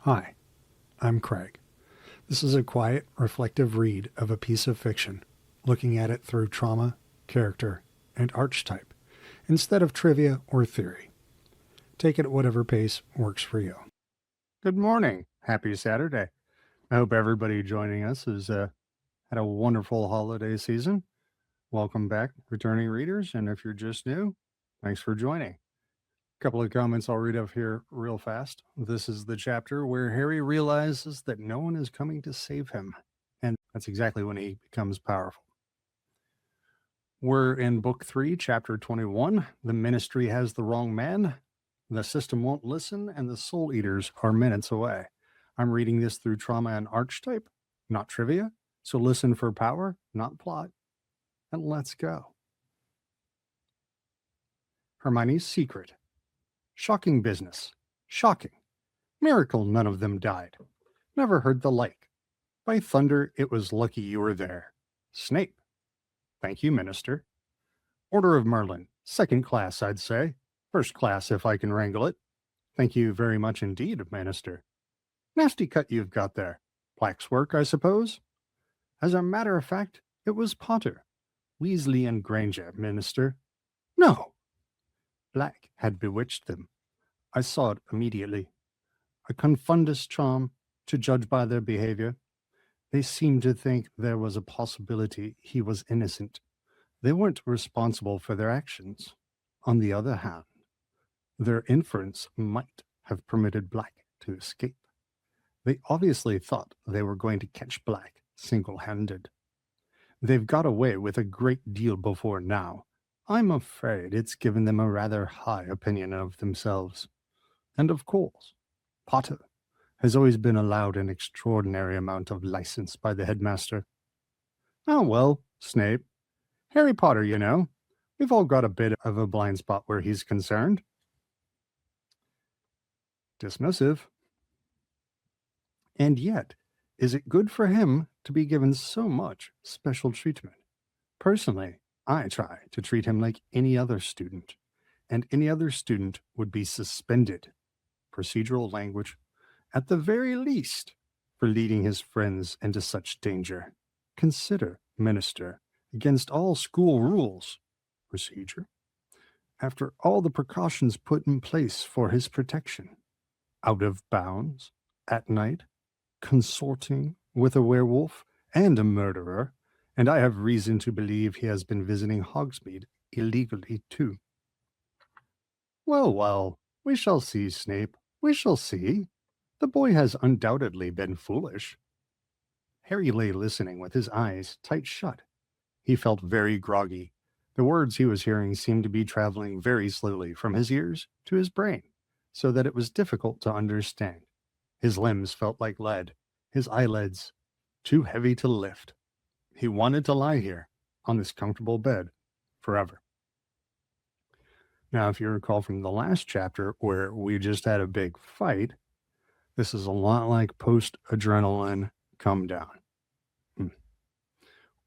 Hi, I'm Craig. This is a quiet, reflective read of a piece of fiction, looking at it through trauma, character, and archetype, instead of trivia or theory. Take it at whatever pace works for you. Good morning. Happy Saturday. I hope everybody joining us has had a wonderful holiday season. Welcome back, returning readers. And if you're just new, thanks for joining. A couple of comments I'll read up here real fast. This is the chapter where Harry realizes that no one is coming to save him. And that's exactly when he becomes powerful. We're in book 3, chapter 21. The ministry has the wrong man. The system won't listen, and the soul eaters are minutes away. I'm reading this through trauma and archetype, not trivia. So listen for power, not plot. And let's go. Hermione's secret. Shocking business. Shocking. Miracle none of them died. Never heard the like. By thunder, it was lucky you were there. Snape. Thank you, Minister. Order of Merlin. Second class, I'd say. First class, if I can wrangle it. Thank you very much indeed, Minister. Nasty cut you've got there. Black's work, I suppose? As a matter of fact, it was Potter. Weasley and Granger, Minister. No! Black had bewitched them. I saw it immediately. A confundus charm, to judge by their behavior. They seemed to think there was a possibility he was innocent. They weren't responsible for their actions. On the other hand, their inference might have permitted Black to escape. They obviously thought they were going to catch Black single-handed. They've got away with a great deal before now. I'm afraid it's given them a rather high opinion of themselves. And of course, Potter has always been allowed an extraordinary amount of license by the headmaster. Oh well, Snape. Harry Potter, you know. We've all got a bit of a blind spot where he's concerned. Dismissive. And yet, is it good for him to be given so much special treatment? Personally, I try to treat him like any other student, and any other student would be suspended, procedural language, at the very least, for leading his friends into such danger. Consider, Minister, against all school rules, procedure, after all the precautions put in place for his protection, out of bounds, at night, consorting with a werewolf and a murderer, and I have reason to believe he has been visiting Hogsmeade illegally too. Well, well, we shall see, Snape. We shall see. The boy has undoubtedly been foolish. Harry lay listening with his eyes tight shut. He felt very groggy. The words he was hearing seemed to be traveling very slowly from his ears to his brain, so that it was difficult to understand. His limbs felt like lead, his eyelids too heavy to lift. He wanted to lie here, on this comfortable bed, forever. Now, if you recall from the last chapter where we just had a big fight, this is a lot like post-adrenaline come down.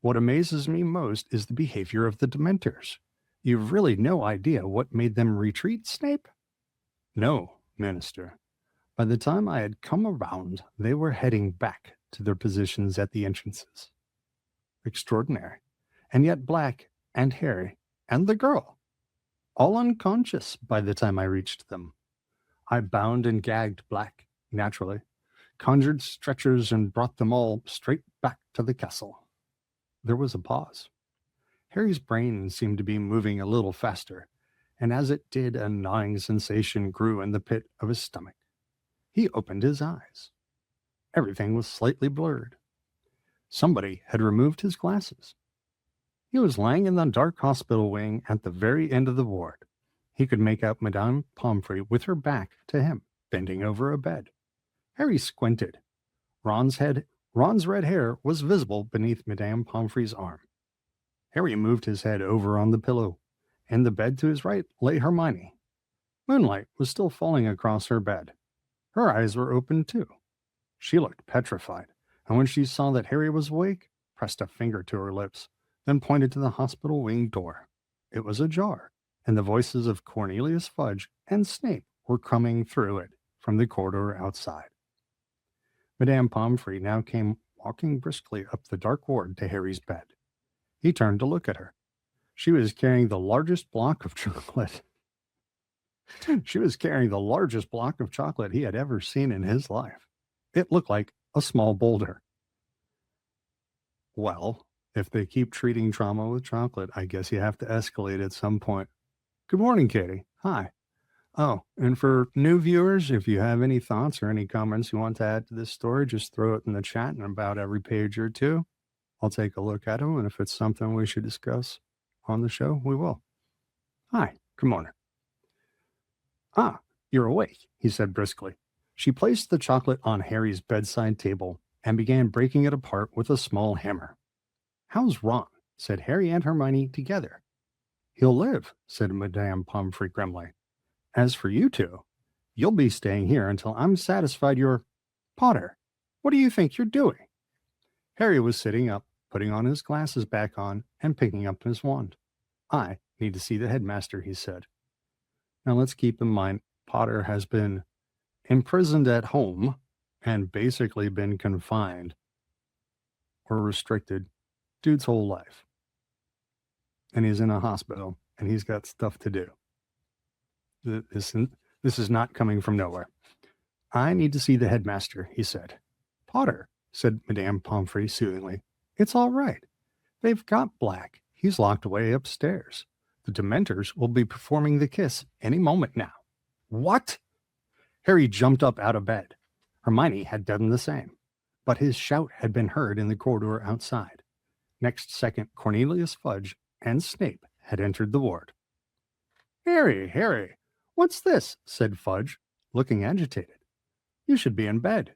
What amazes me most is the behavior of the Dementors. You've really no idea what made them retreat, Snape? No, Minister. By the time I had come around, they were heading back to their positions at the entrances. Extraordinary. And yet Black and Harry and the girl, all unconscious by the time I reached them. I bound and gagged Black, naturally, conjured stretchers and brought them all straight back to the castle. There was a pause. Harry's brain seemed to be moving a little faster, and as it did, a gnawing sensation grew in the pit of his stomach. He opened his eyes. Everything was slightly blurred. Somebody had removed his glasses. He was lying in the dark hospital wing at the very end of the ward. He could make out Madame Pomfrey with her back to him, bending over a bed. Harry squinted. Ron's red hair was visible beneath Madame Pomfrey's arm. Harry moved his head over on the pillow. In the bed to his right lay Hermione. Moonlight was still falling across her bed. Her eyes were open too. She looked petrified, and when she saw that Harry was awake, pressed a finger to her lips, then pointed to the hospital wing door. It was ajar, and the voices of Cornelius Fudge and Snape were coming through it from the corridor outside. Madame Pomfrey now came walking briskly up the dark ward to Harry's bed. He turned to look at her. She was carrying the largest block of chocolate. She was carrying the largest block of chocolate he had ever seen in his life. It looked like a small boulder. Well, if they keep treating trauma with chocolate, I guess you have to escalate at some point. Good morning, Katie. Hi. Oh, and for new viewers, if you have any thoughts or any comments you want to add to this story, just throw it in the chat in about every page or two. I'll take a look at them, and if it's something we should discuss on the show, we will. Hi, good morning. Ah, you're awake, he said briskly. She placed the chocolate on Harry's bedside table and began breaking it apart with a small hammer. How's Ron? Said Harry and Hermione together. He'll live, said Madame Pomfrey grimly. As for you two, you'll be staying here until I'm satisfied you're... Potter, what do you think you're doing? Harry was sitting up, putting on his glasses back on, and picking up his wand. I need to see the headmaster, he said. Now let's keep in mind, Potter has been imprisoned at home and basically been confined or restricted dude's whole life. And he's in a hospital and he's got stuff to do. This is not coming from nowhere. I need to see the headmaster, he said. Potter, said Madame Pomfrey soothingly. It's all right. They've got Black. He's locked away upstairs. The Dementors will be performing the kiss any moment now. What? Harry jumped up out of bed. Hermione had done the same, but his shout had been heard in the corridor outside. Next second, Cornelius Fudge and Snape had entered the ward. Harry, what's this? Said Fudge, looking agitated. You should be in bed.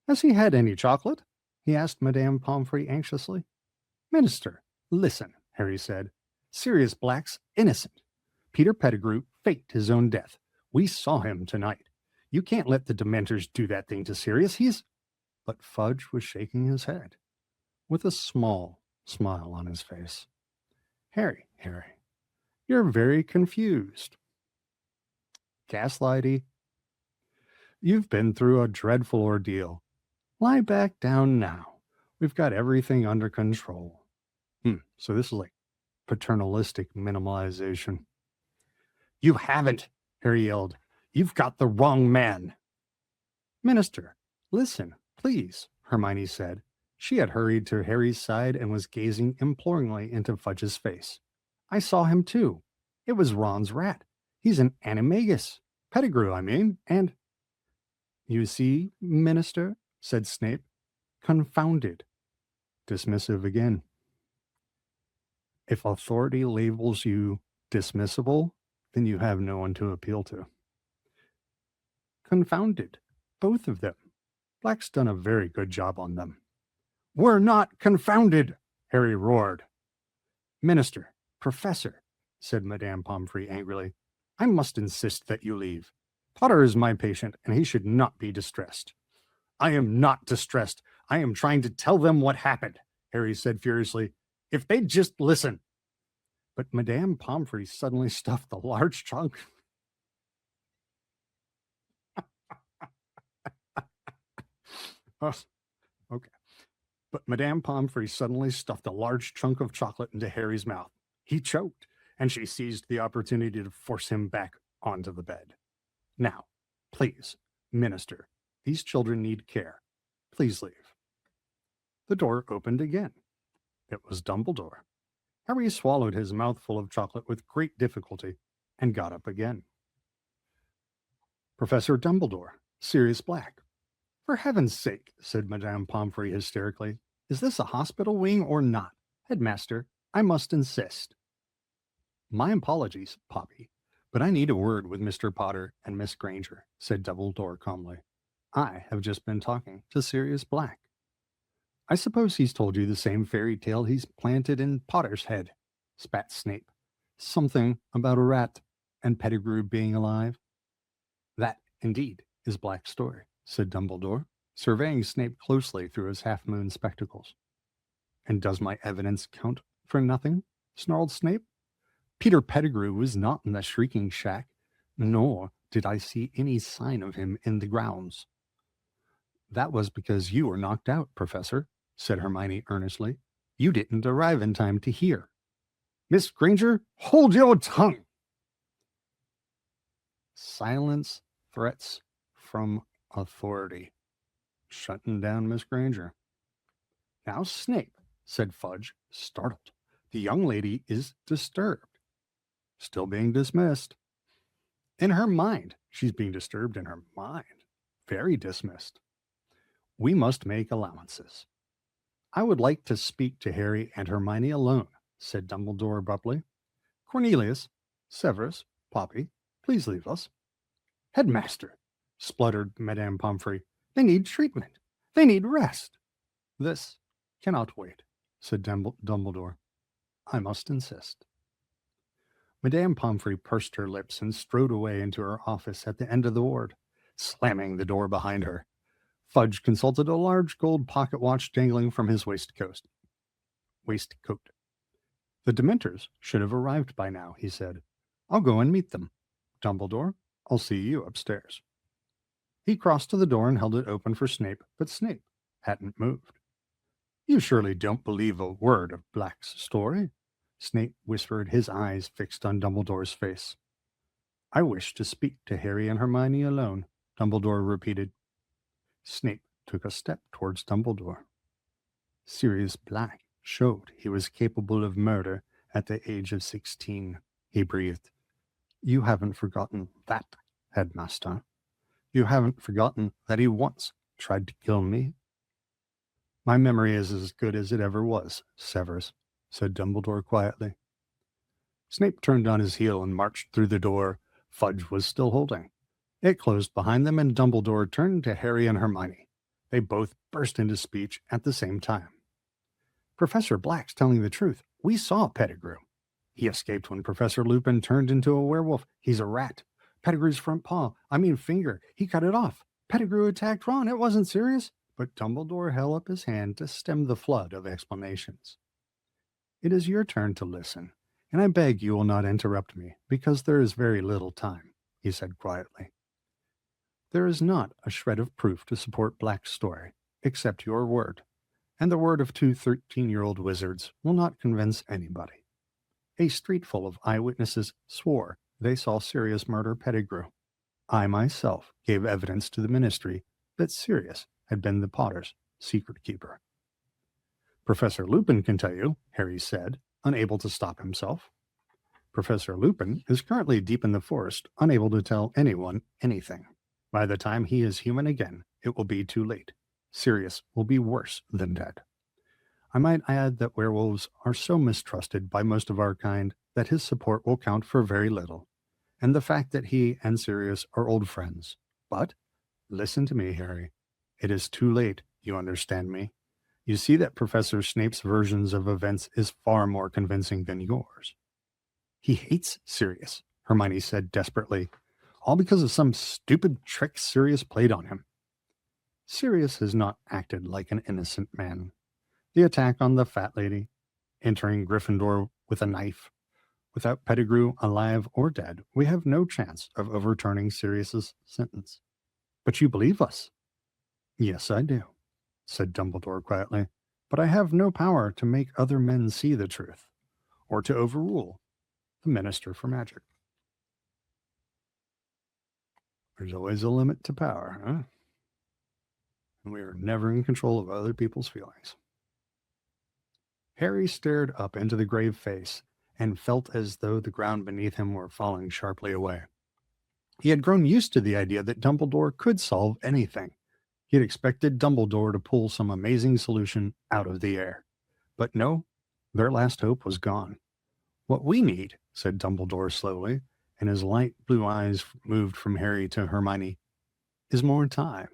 Has he had any chocolate? He asked Madame Pomfrey anxiously. Minister, listen, Harry said. Sirius Black's innocent. Peter Pettigrew faked his own death. We saw him tonight. You can't let the Dementors do that thing to Sirius. But Fudge was shaking his head, with a small smile on his face. Harry, you're very confused. Gaslighty. You've been through a dreadful ordeal. Lie back down now. We've got everything under control. So this is like paternalistic minimalization. You haven't, Harry yelled. You've got the wrong man. Minister, listen, please, Hermione said. She had hurried to Harry's side and was gazing imploringly into Fudge's face. I saw him too. It was Ron's rat. He's an animagus. Pettigrew, I mean, and... You see, Minister, said Snape, confounded. Dismissive again. If authority labels you dismissible, then you have no one to appeal to. Confounded, both of them. Black's done a very good job on them. We're not confounded, Harry roared. Minister, Professor, said Madame Pomfrey angrily, I must insist that you leave. Potter is my patient, and he should not be distressed. I am not distressed. I am trying to tell them what happened, Harry said furiously. If they'd just listen. But Madame Pomfrey suddenly stuffed a large chunk. Okay. But Madame Pomfrey suddenly stuffed a large chunk of chocolate into Harry's mouth. He choked, and she seized the opportunity to force him back onto the bed. Now, please, Minister, these children need care. Please leave. The door opened again. It was Dumbledore. Harry swallowed his mouthful of chocolate with great difficulty and got up again. Professor Dumbledore, Sirius Black. For heaven's sake, said Madame Pomfrey hysterically, is this a hospital wing or not? Headmaster, I must insist. My apologies, Poppy, but I need a word with Mr. Potter and Miss Granger, said Dumbledore calmly. I have just been talking to Sirius Black. I suppose he's told you the same fairy tale he's planted in Potter's head, spat Snape. Something about a rat and Pettigrew being alive. That, indeed, is Black's story, said Dumbledore, surveying Snape closely through his half-moon spectacles. And does my evidence count for nothing? Snarled Snape. Peter Pettigrew was not in the Shrieking Shack, nor did I see any sign of him in the grounds. That was because you were knocked out, Professor, said Hermione earnestly. You didn't arrive in time to hear. Miss Granger, hold your tongue! Silence threats from authority. Shutting down Miss Granger. Now, Snape, said Fudge, startled. The young lady is disturbed. Still being dismissed. In her mind. She's being disturbed in her mind. Very dismissed. We must make allowances. I would like to speak to Harry and Hermione alone, said Dumbledore abruptly. Cornelius, Severus, Poppy, please leave us. Headmaster, spluttered Madame Pomfrey. They need treatment. They need rest. This cannot wait, said Dumbledore. I must insist. Madame Pomfrey pursed her lips and strode away into her office at the end of the ward, slamming the door behind her. Fudge consulted a large gold pocket watch dangling from his waistcoat. The Dementors should have arrived by now, he said. I'll go and meet them. Dumbledore, I'll see you upstairs. He crossed to the door and held it open for Snape, but Snape hadn't moved. You surely don't believe a word of Black's story? Snape whispered, his eyes fixed on Dumbledore's face. I wish to speak to Harry and Hermione alone, Dumbledore repeated. Snape took a step towards Dumbledore. Sirius Black showed he was capable of murder at the age of 16, he breathed. You haven't forgotten that, Headmaster. You haven't forgotten that he once tried to kill me? My memory is as good as it ever was, Severus, said Dumbledore quietly. Snape turned on his heel and marched through the door Fudge was still holding. It closed behind them, and Dumbledore turned to Harry and Hermione. They both burst into speech at the same time. Professor Black's telling the truth. We saw Pettigrew. He escaped when Professor Lupin turned into a werewolf. He's a rat. Pettigrew's finger, he cut it off. Pettigrew attacked Ron. It wasn't serious. But Dumbledore held up his hand to stem the flood of explanations. It is your turn to listen, and I beg you will not interrupt me, because there is very little time, he said quietly. There is not a shred of proof to support Black's story, except your word, and the word of 2 13-year-old wizards will not convince anybody. A street full of eyewitnesses swore they saw Sirius murder Pettigrew. I myself gave evidence to the ministry that Sirius had been the Potter's secret keeper. Professor Lupin can tell you, Harry said, unable to stop himself. Professor Lupin is currently deep in the forest, unable to tell anyone anything. By the time he is human again, it will be too late. Sirius will be worse than dead. I might add that werewolves are so mistrusted by most of our kind that his support will count for very little, and the fact that he and Sirius are old friends. But, listen to me, Harry. It is too late, you understand me. You see that Professor Snape's versions of events is far more convincing than yours. He hates Sirius, Hermione said desperately, all because of some stupid trick Sirius played on him. Sirius has not acted like an innocent man. The attack on the fat lady, entering Gryffindor with a knife. Without Pettigrew alive or dead, we have no chance of overturning Sirius's sentence. But you believe us? Yes, I do, said Dumbledore quietly, but I have no power to make other men see the truth, or to overrule the Minister for Magic. There's always a limit to power, huh? And we are never in control of other people's feelings. Harry stared up into the grave face and felt as though the ground beneath him were falling sharply away. He had grown used to the idea that Dumbledore could solve anything. He had expected Dumbledore to pull some amazing solution out of the air. But no, their last hope was gone. What we need, said Dumbledore slowly, and his light blue eyes moved from Harry to Hermione, is more time.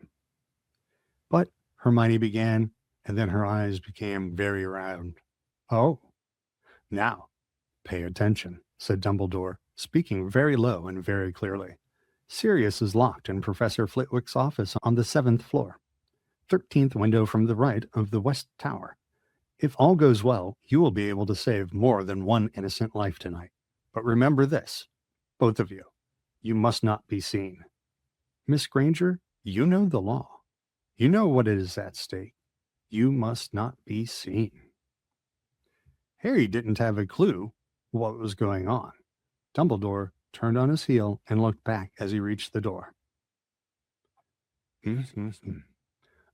But Hermione began, and then her eyes became very round. Oh, now, pay attention, said Dumbledore, speaking very low and very clearly. Sirius is locked in Professor Flitwick's office on the 7th floor, 13th window from the right of the West Tower. If all goes well, you will be able to save more than one innocent life tonight. But remember this, both of you, you must not be seen. Miss Granger, you know the law. You know what is at stake. You must not be seen. Harry didn't have a clue what was going on. Dumbledore turned on his heel and looked back as he reached the door.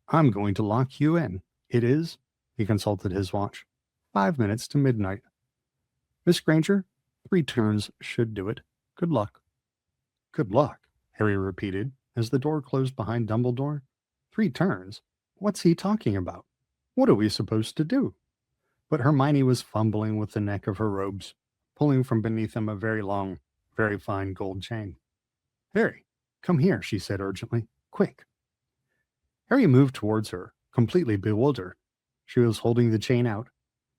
I'm going to lock you in. It is, he consulted his watch, 5 minutes to midnight. Miss Granger, 3 turns should do it. Good luck. Good luck, Harry repeated as the door closed behind Dumbledore. 3 turns? What's he talking about? What are we supposed to do? But Hermione was fumbling with the neck of her robes, pulling from beneath them a very long, very fine gold chain. Harry, come here, she said urgently. Quick. Harry moved towards her, completely bewildered. She was holding the chain out.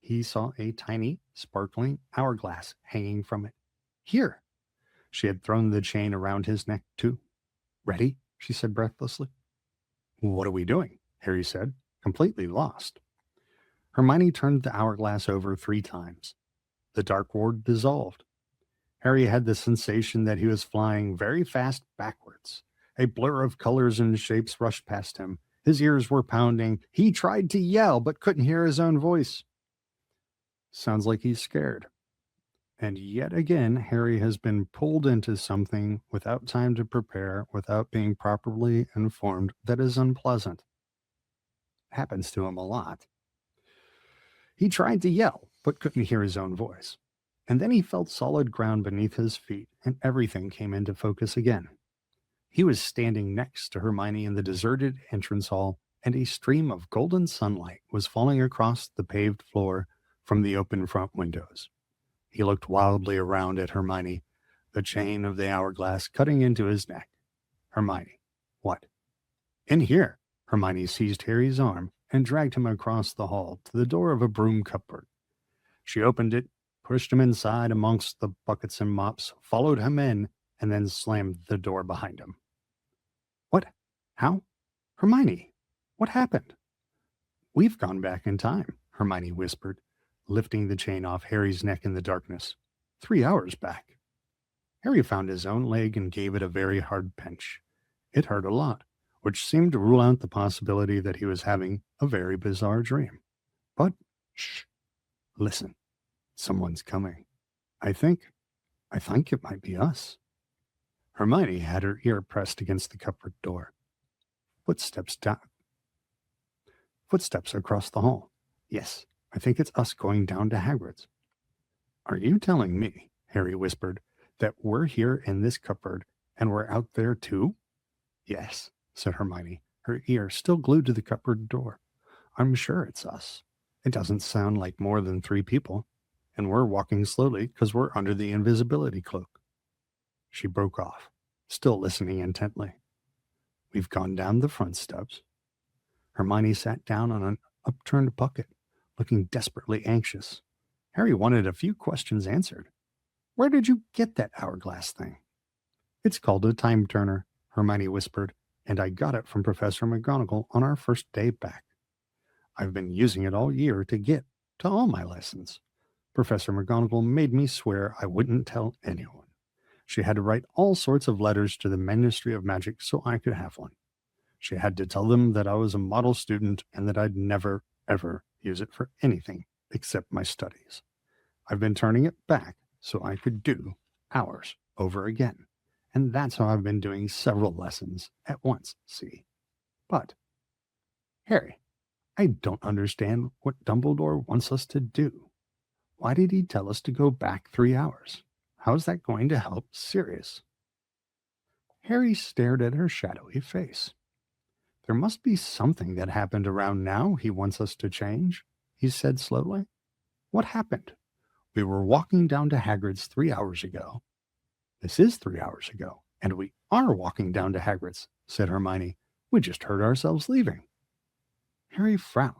He saw a tiny, sparkling hourglass hanging from it. Here. She had thrown the chain around his neck, too. Ready? She said breathlessly. What are we doing? Harry said, completely lost. Hermione turned the hourglass over 3 times. The dark ward dissolved. Harry had the sensation that he was flying very fast backwards. A blur of colors and shapes rushed past him. His ears were pounding. He tried to yell, but couldn't hear his own voice. Sounds like he's scared. And yet again, Harry has been pulled into something without time to prepare, without being properly informed, that is unpleasant. Happens to him a lot. He tried to yell, but couldn't hear his own voice. And then he felt solid ground beneath his feet, and everything came into focus again. He was standing next to Hermione in the deserted entrance hall, and a stream of golden sunlight was falling across the paved floor from the open front windows. He looked wildly around at Hermione, the chain of the hourglass cutting into his neck. Hermione, what? In here. Hermione seized Harry's arm and dragged him across the hall to the door of a broom cupboard. She opened it, pushed him inside amongst the buckets and mops, followed him in, and then slammed the door behind him. What? How? Hermione, what happened? We've gone back in time, Hermione whispered, lifting the chain off Harry's neck in the darkness. 3 hours back. Harry found his own leg and gave it a very hard pinch. It hurt a lot, which seemed to rule out the possibility that he was having a very bizarre dream. But, shh, listen, someone's coming. I think it might be us. Hermione had her ear pressed against the cupboard door. Footsteps across the hall. Yes, I think it's us going down to Hagrid's. Are you telling me, Harry whispered, that we're here in this cupboard and we're out there too? Yes, said Hermione, her ear still glued to the cupboard door. I'm sure it's us. It doesn't sound like more than 3 people, and we're walking slowly because we're under the invisibility cloak. She broke off, still listening intently. We've gone down the front steps. Hermione sat down on an upturned bucket, looking desperately anxious. Harry wanted a few questions answered. Where did you get that hourglass thing? It's called a time turner, Hermione whispered, and I got it from Professor McGonagall on our first day back. I've been using it all year to get to all my lessons. Professor McGonagall made me swear I wouldn't tell anyone. She had to write all sorts of letters to the Ministry of Magic so I could have one. She had to tell them that I was a model student and that I'd never, ever use it for anything except my studies. I've been turning it back so I could do ours over again. And that's how I've been doing several lessons at once, see? But, Harry, I don't understand what Dumbledore wants us to do. Why did he tell us to go back 3 hours? How's that going to help Sirius? Harry stared at her shadowy face. There must be something that happened around now he wants us to change, he said slowly. What happened? We were walking down to Hagrid's 3 hours ago. This is 3 hours ago, and we are walking down to Hagrid's, said Hermione. We just heard ourselves leaving. Harry frowned.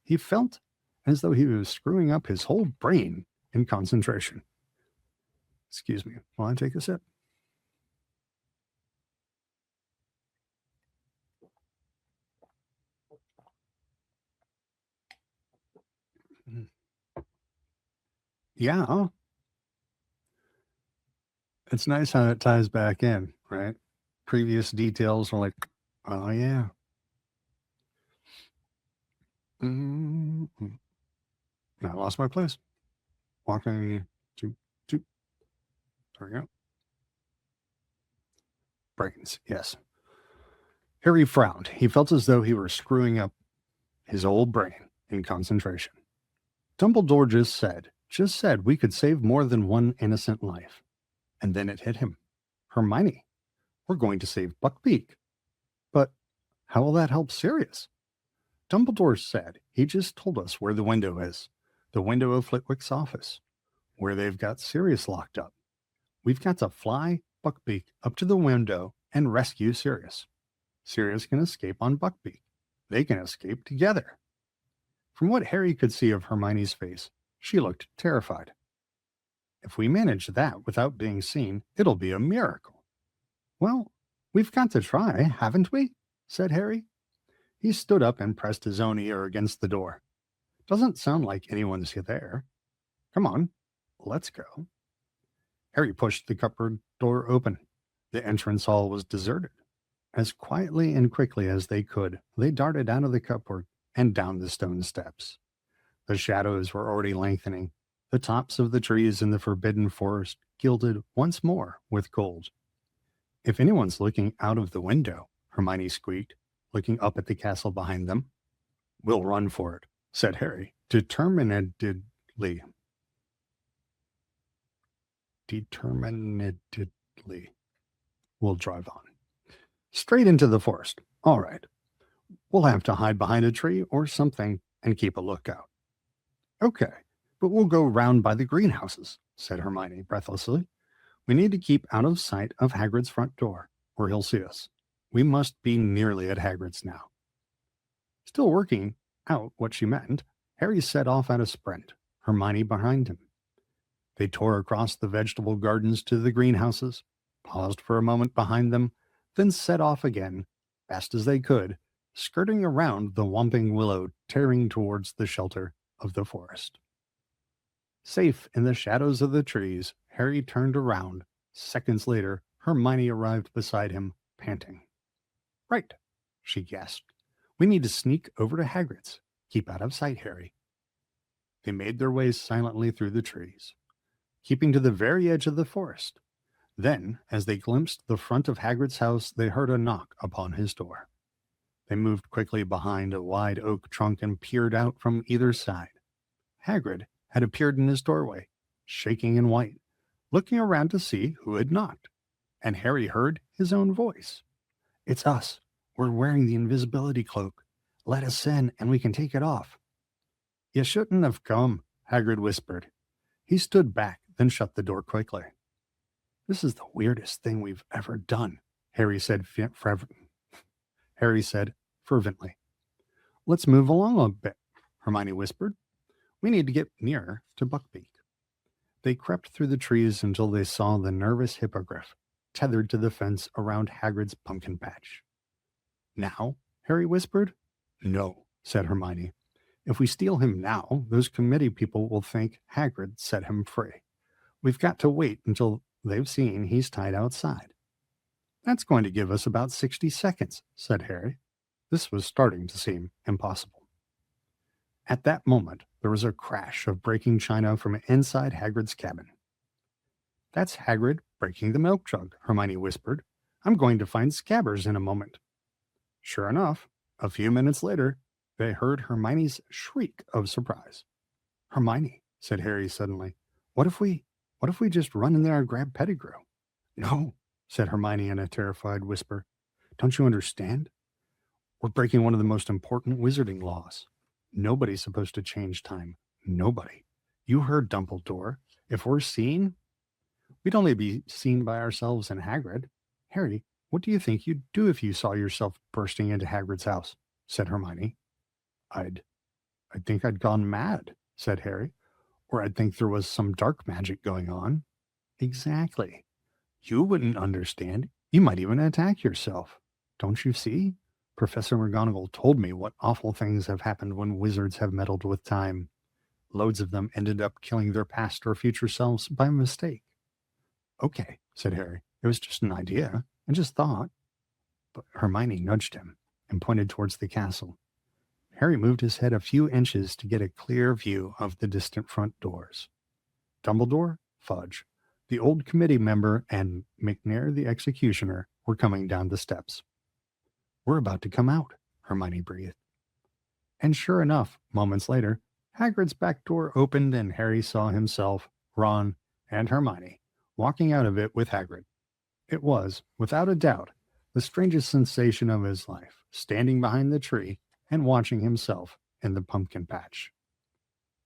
He felt as though he was screwing up his whole brain in concentration. Excuse me while I take a sip. Yeah, it's nice how it ties back in, right? Previous details are like, oh yeah, Mm-hmm. I lost my place. Walking to. There we go. Brains, yes. Harry frowned. He felt as though he were screwing up his old brain in concentration. Dumbledore just said we could save more than one innocent life. And then it hit him. Hermione, we're going to save Buckbeak. But how will that help Sirius? Dumbledore said he just told us where the window is. The window of Flitwick's office, where they've got Sirius locked up. We've got to fly Buckbeak up to the window and rescue Sirius. Sirius can escape on Buckbeak. They can escape together. From what Harry could see of Hermione's face, she looked terrified. If we manage that without being seen, it'll be a miracle. Well, we've got to try, haven't we? Said Harry. He stood up and pressed his own ear against the door. Doesn't sound like anyone's there. Come on, let's go. Harry pushed the cupboard door open. The entrance hall was deserted. As quietly and quickly as they could, they darted out of the cupboard and down the stone steps. The shadows were already lengthening, the tops of the trees in the forbidden forest gilded once more with gold. If anyone's looking out of the window, Hermione squeaked, looking up at the castle behind them. We'll run for it, said Harry, determinedly. We'll drive on. Straight into the forest. All right. We'll have to hide behind a tree or something and keep a lookout. Okay, but we'll go round by the greenhouses, said Hermione breathlessly. We need to keep out of sight of Hagrid's front door, or he'll see us. We must be nearly at Hagrid's now. Still working out what she meant, Harry set off at a sprint, Hermione behind him. They tore across the vegetable gardens to the greenhouses, paused for a moment behind them, then set off again, fast as they could, skirting around the whomping willow, tearing towards the shelter of the forest. Safe in the shadows of the trees, Harry turned around. Seconds later, Hermione arrived beside him, panting. Right, she gasped. We need to sneak over to Hagrid's. Keep out of sight, Harry. They made their way silently through the trees, keeping to the very edge of the forest. Then, as they glimpsed the front of Hagrid's house, they heard a knock upon his door. They moved quickly behind a wide oak trunk and peered out from either side. Hagrid had appeared in his doorway, shaking and white, looking around to see who had knocked, and Harry heard his own voice. It's us. We're wearing the invisibility cloak. Let us in, and we can take it off. You shouldn't have come, Hagrid whispered. He stood back, then shut the door quickly. This is the weirdest thing we've ever done, Harry said fervently. Let's move along a bit, Hermione whispered. We need to get nearer to Buckbeak. They crept through the trees until they saw the nervous hippogriff tethered to the fence around Hagrid's pumpkin patch. Now? Harry whispered. No, said Hermione. If we steal him now, those committee people will think Hagrid set him free. We've got to wait until they've seen he's tied outside. That's going to give us about 60 seconds, said Harry. This was starting to seem impossible. At that moment, there was a crash of breaking china from inside Hagrid's cabin. That's Hagrid breaking the milk jug, Hermione whispered. I'm going to find Scabbers in a moment. Sure enough, a few minutes later, they heard Hermione's shriek of surprise. Hermione, said Harry suddenly, what if we just run in there and grab Pettigrew? No, said Hermione in a terrified whisper. Don't you understand? We're breaking one of the most important wizarding laws. Nobody's supposed to change time. Nobody. You heard Dumbledore. If we're seen, we'd only be seen by ourselves and Hagrid. Harry, what do you think you'd do if you saw yourself bursting into Hagrid's house? Said Hermione. I think I'd gone mad, said Harry. Or I'd think there was some dark magic going on. Exactly. You wouldn't understand. You might even attack yourself. Don't you see? Professor McGonagall told me what awful things have happened when wizards have meddled with time. Loads of them ended up killing their past or future selves by mistake. Okay, said Harry. It was just an idea. I just thought. But Hermione nudged him and pointed towards the castle. Harry moved his head a few inches to get a clear view of the distant front doors. Dumbledore, Fudge, the old committee member, and McNair the executioner were coming down the steps. "We're about to come out," Hermione breathed. And sure enough, moments later, Hagrid's back door opened and Harry saw himself, Ron, and Hermione walking out of it with Hagrid. It was, without a doubt, the strangest sensation of his life, standing behind the tree and watching himself in the pumpkin patch.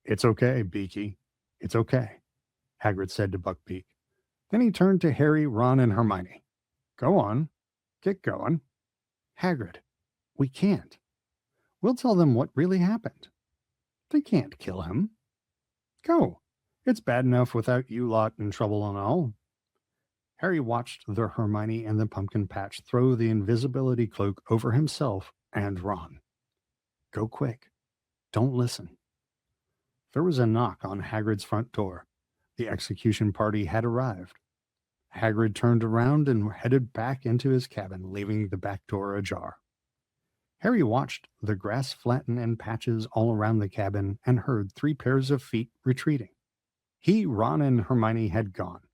"It's okay, Beaky. It's okay," Hagrid said to Buckbeak. Then he turned to Harry, Ron, and Hermione. "Go on. Get going." "Hagrid, we can't. We'll tell them what really happened. They can't kill him. Go. It's bad enough without you lot in trouble and all." Harry watched the Hermione and the pumpkin patch throw the invisibility cloak over himself and Ron. "Go quick. Don't listen." There was a knock on Hagrid's front door. The execution party had arrived. Hagrid turned around and headed back into his cabin, leaving the back door ajar. Harry watched the grass flatten in patches all around the cabin and heard 3 pairs of feet retreating. He, Ron, and Hermione had gone,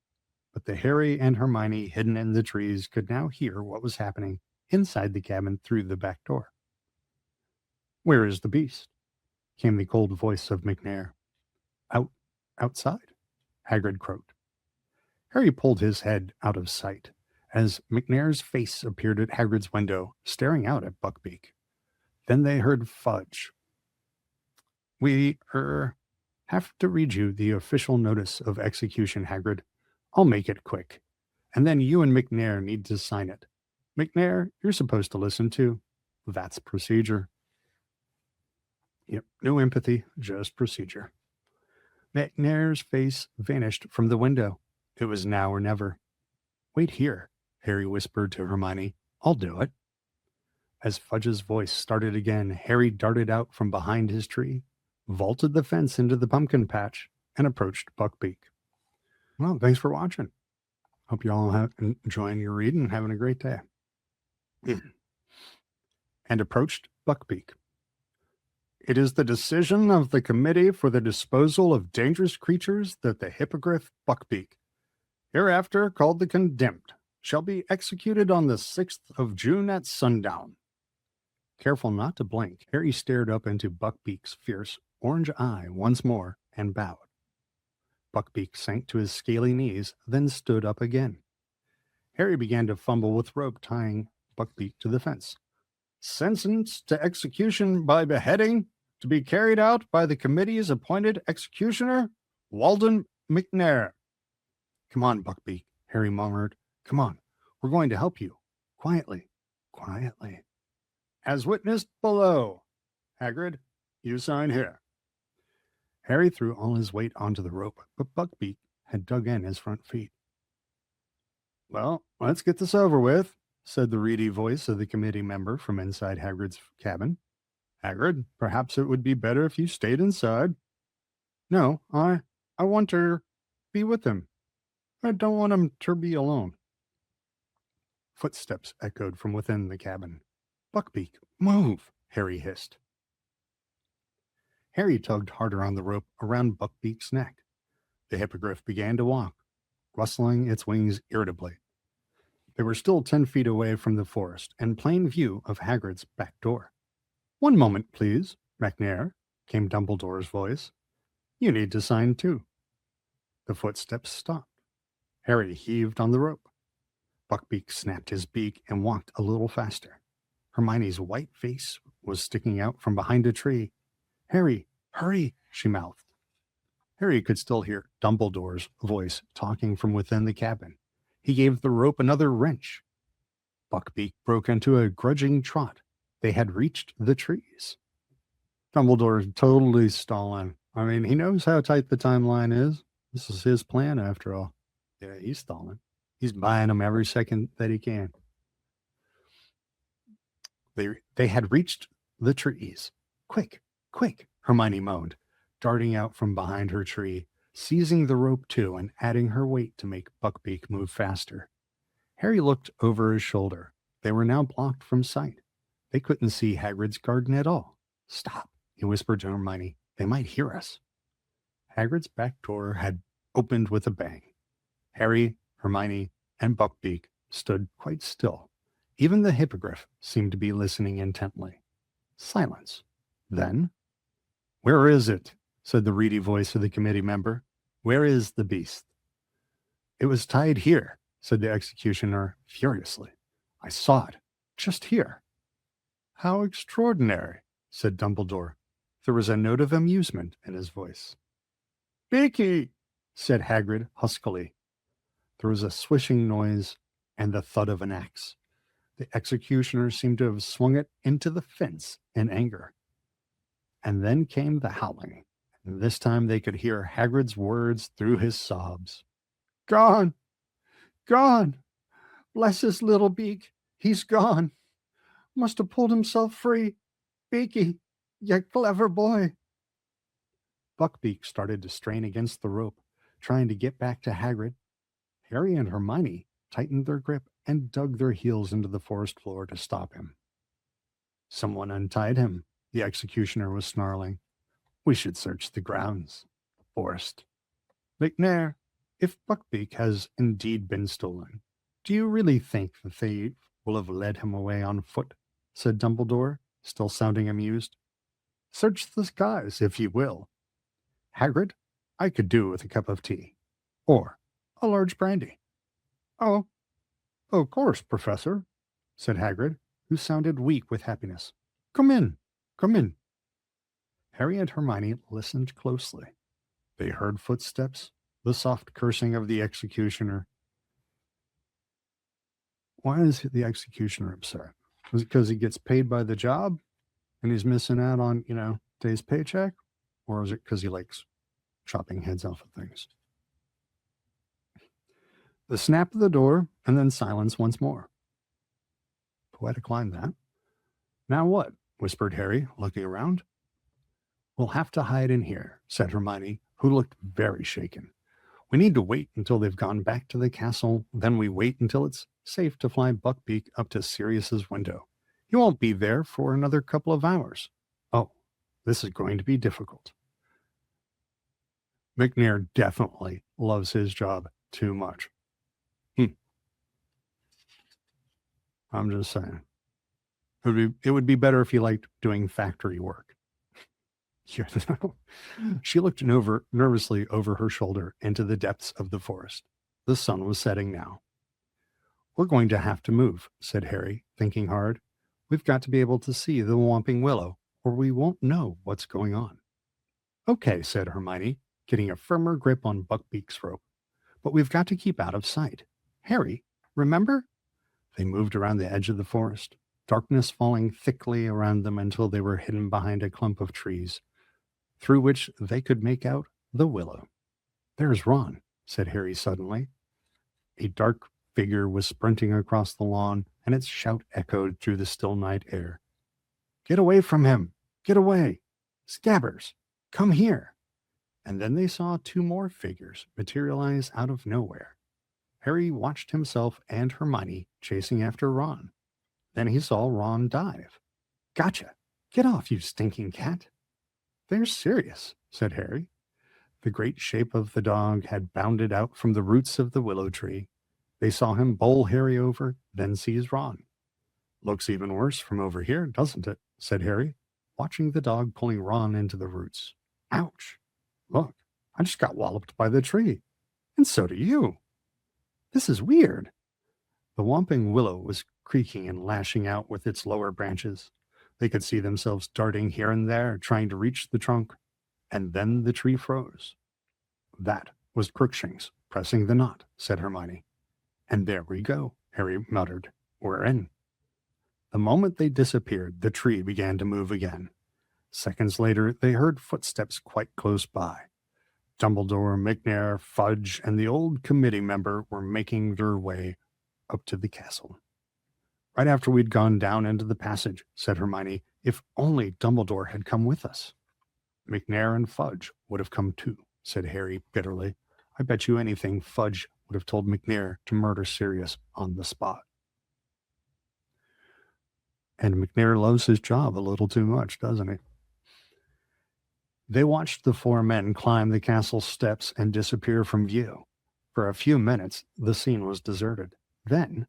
but the Harry and Hermione hidden in the trees could now hear what was happening inside the cabin through the back door. "Where is the beast?" came the cold voice of McNair. Outside," Hagrid croaked. Harry pulled his head out of sight as McNair's face appeared at Hagrid's window, staring out at Buckbeak. Then they heard Fudge. "We, have to read you the official notice of execution, Hagrid. I'll make it quick. And then you and McNair need to sign it. McNair, you're supposed to listen too. That's procedure." Yep, no empathy, just procedure. McNair's face vanished from the window. It was now or never. "Wait here," Harry whispered to Hermione. "I'll do it." As Fudge's voice started again, Harry darted out from behind his tree, vaulted the fence into the pumpkin patch, and approached Buckbeak. Well, thanks for watching. Hope you all are enjoying your read and having a great day. And approached Buckbeak. "It is the decision of the Committee for the Disposal of Dangerous Creatures that the Hippogriff Buckbeak, hereafter called the Condemned, shall be executed on the 6th of June at sundown." Careful not to blink, Harry stared up into Buckbeak's fierce orange eye once more and bowed. Buckbeak sank to his scaly knees, then stood up again. Harry began to fumble with rope tying Buckbeak to the fence. "Sentenced to execution by beheading, to be carried out by the committee's appointed executioner, Walden McNair." "Come on, Buckbeak," Harry murmured. "Come on, we're going to help you. Quietly, quietly." "As witnessed below. Hagrid, you sign here." Harry threw all his weight onto the rope, but Buckbeak had dug in his front feet. "Well, let's get this over with," said the reedy voice of the committee member from inside Hagrid's cabin. "Hagrid, perhaps it would be better if you stayed inside." "No, I want to be with him. I don't want him to be alone." Footsteps echoed from within the cabin. "Buckbeak, move," Harry hissed. Harry tugged harder on the rope around Buckbeak's neck. The hippogriff began to walk, rustling its wings irritably. They were still 10 feet away from the forest and plain view of Hagrid's back door. "One moment, please, McNair," came Dumbledore's voice. "You need to sign too." The footsteps stopped. Harry heaved on the rope. Buckbeak snapped his beak and walked a little faster. Hermione's white face was sticking out from behind a tree. "Harry, hurry," she mouthed. Harry could still hear Dumbledore's voice talking from within the cabin. He gave the rope another wrench. Buckbeak broke into a grudging trot. They had reached the trees. Dumbledore's totally stalling. I mean, he knows how tight the timeline is. This is his plan, after all. Yeah, he's stalling. He's buying them every second that he can. They had reached the trees. "Quick, quick," Hermione moaned, darting out from behind her tree, seizing the rope too and adding her weight to make Buckbeak move faster. Harry looked over his shoulder. They were now blocked from sight. They couldn't see Hagrid's garden at all. Stop, he whispered to Hermione. They might hear us. Hagrid's back door had opened with a bang. Harry, Hermione, and Buckbeak stood quite still. Even the hippogriff seemed to be listening intently. Silence. Then, "Where is it?" said the reedy voice of the committee member. "Where is the beast?" "It was tied here," said the executioner furiously. "I saw it, just here." "How extraordinary," said Dumbledore. There was a note of amusement in his voice. "Beaky," said Hagrid huskily. There was a swishing noise and the thud of an axe. The executioner seemed to have swung it into the fence in anger. And then came the howling, and this time they could hear Hagrid's words through his sobs. "Gone! Gone! Bless his little beak! He's gone! Must have pulled himself free! Beaky, you clever boy!" Buckbeak started to strain against the rope, trying to get back to Hagrid. Harry and Hermione tightened their grip and dug their heels into the forest floor to stop him. "Someone untied him," the executioner was snarling. "We should search the grounds, the forest." "McNair, if Buckbeak has indeed been stolen, do you really think the thief will have led him away on foot?" said Dumbledore, still sounding amused. "Search the skies, if you will. Hagrid, I could do with a cup of tea. Or a large brandy." "Oh, of course, Professor," said Hagrid, who sounded weak with happiness. Come in, come in." Harry and Hermione listened closely. They heard footsteps, the soft cursing of the executioner. Why is the executioner upset? Is it because he gets paid by the job and he's missing out on, day's paycheck? Or is it because he likes chopping heads off of things? The snap of the door, and then silence once more. Poetic line, that. "Now what?" whispered Harry, looking around. "We'll have to hide in here," said Hermione, who looked very shaken. "We need to wait until they've gone back to the castle. Then we wait until it's safe to fly Buckbeak up to Sirius's window. He won't be there for another couple of hours. Oh, this is going to be difficult." McNair definitely loves his job too much. I'm just saying. It would be better if he liked doing factory work. She looked nervously over her shoulder into the depths of the forest. The sun was setting now. "We're going to have to move," said Harry, thinking hard. "We've got to be able to see the Whomping Willow, or we won't know what's going on." "Okay," said Hermione, getting a firmer grip on Buckbeak's rope. "But we've got to keep out of sight. Harry, remember?" They moved around the edge of the forest, darkness falling thickly around them until they were hidden behind a clump of trees, through which they could make out the willow. "There's Ron," said Harry suddenly. A dark figure was sprinting across the lawn, and its shout echoed through the still night air. "Get away from him! Get away! Scabbers, come here!" And then they saw two more figures materialize out of nowhere. Harry watched himself and Hermione chasing after Ron. Then he saw Ron dive. "Gotcha! Get off, you stinking cat!" "They're serious," said Harry. The great shape of the dog had bounded out from the roots of the willow tree. They saw him bowl Harry over, then seize Ron. "Looks even worse from over here, doesn't it?" said Harry, watching the dog pulling Ron into the roots. "Ouch! Look, I just got walloped by the tree. And so do you. This is weird." The Whomping Willow was creaking and lashing out with its lower branches. They could see themselves darting here and there, trying to reach the trunk. And then the tree froze. "That was Crookshanks pressing the knot," said Hermione. "And there we go," Harry muttered. "We're in." The moment they disappeared, the tree began to move again. Seconds later, they heard footsteps quite close by. Dumbledore, McNair, Fudge, and the old committee member were making their way up to the castle. "Right after we'd gone down into the passage," said Hermione. "If only Dumbledore had come with us." "McNair and Fudge would have come too," said Harry bitterly. "I bet you anything Fudge would have told McNair to murder Sirius on the spot." And McNair loves his job a little too much, doesn't he? They watched the four men climb the castle steps and disappear from view. For a few minutes, the scene was deserted. Then,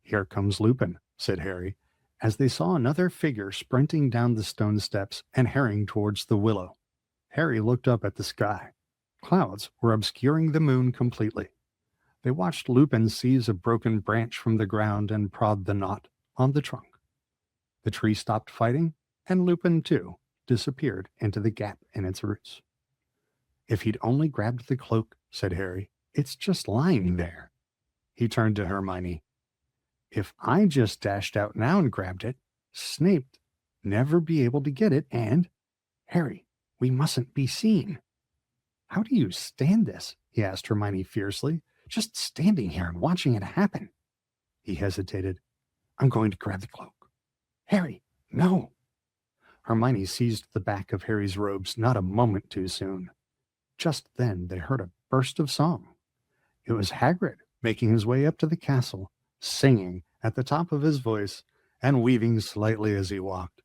"Here comes Lupin," said Harry, as they saw another figure sprinting down the stone steps and hurrying towards the willow. Harry looked up at the sky. Clouds were obscuring the moon completely. They watched Lupin seize a broken branch from the ground and prod the knot on the trunk. The tree stopped fighting, and Lupin, too, disappeared into the gap in its roots. "If he'd only grabbed the cloak," said Harry. "It's just lying there." He turned to Hermione. "If I just dashed out now and grabbed it, Snape'd never be able to get it, and Harry, we mustn't be seen." "How do you stand this?" he asked Hermione fiercely. "Just standing here and watching it happen." He hesitated. "I'm going to grab the cloak." "Harry, no." Hermione seized the back of Harry's robes not a moment too soon. Just then they heard a burst of song. It was Hagrid making his way up to the castle, singing at the top of his voice and weaving slightly as he walked.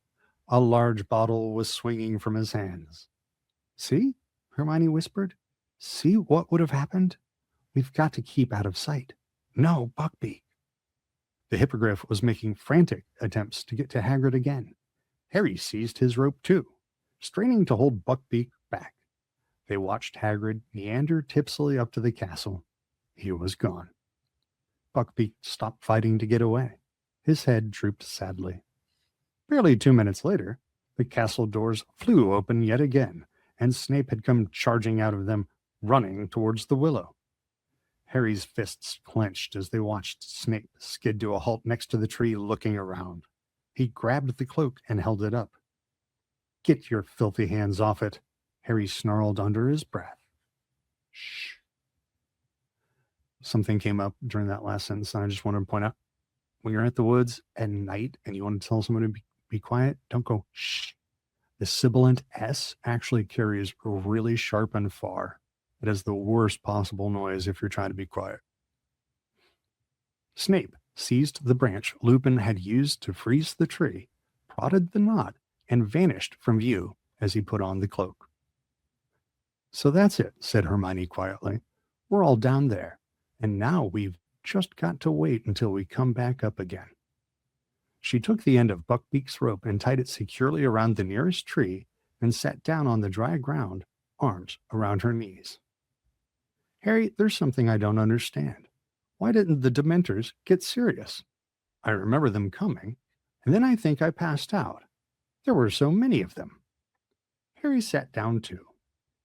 A large bottle was swinging from his hands. "See?" Hermione whispered. "See what would have happened? We've got to keep out of sight. No, Buckbeak." The hippogriff was making frantic attempts to get to Hagrid again. Harry seized his rope too, straining to hold Buckbeak back. They watched Hagrid meander tipsily up to the castle. He was gone. Buckbeak stopped fighting to get away. His head drooped sadly. Barely 2 minutes later, the castle doors flew open yet again, and Snape had come charging out of them, running towards the willow. Harry's fists clenched as they watched Snape skid to a halt next to the tree, looking around. He grabbed the cloak and held it up. "Get your filthy hands off it," Harry snarled under his breath. "Shh." Something came up during that last sentence, and I just wanted to point out, when you're at the woods at night and you want to tell someone to be quiet, don't go shh. The sibilant S actually carries really sharp and far. It has the worst possible noise if you're trying to be quiet. Snape seized the branch Lupin had used to freeze the tree, prodded the knot, and vanished from view as he put on the cloak. "So that's it," said Hermione quietly. "We're all down there, and now we've just got to wait until we come back up again." She took the end of Buckbeak's rope and tied it securely around the nearest tree and sat down on the dry ground, arms around her knees. "Harry, there's something I don't understand. Why didn't the Dementors get serious? I remember them coming, and then I think I passed out. There were so many of them." Harry sat down too.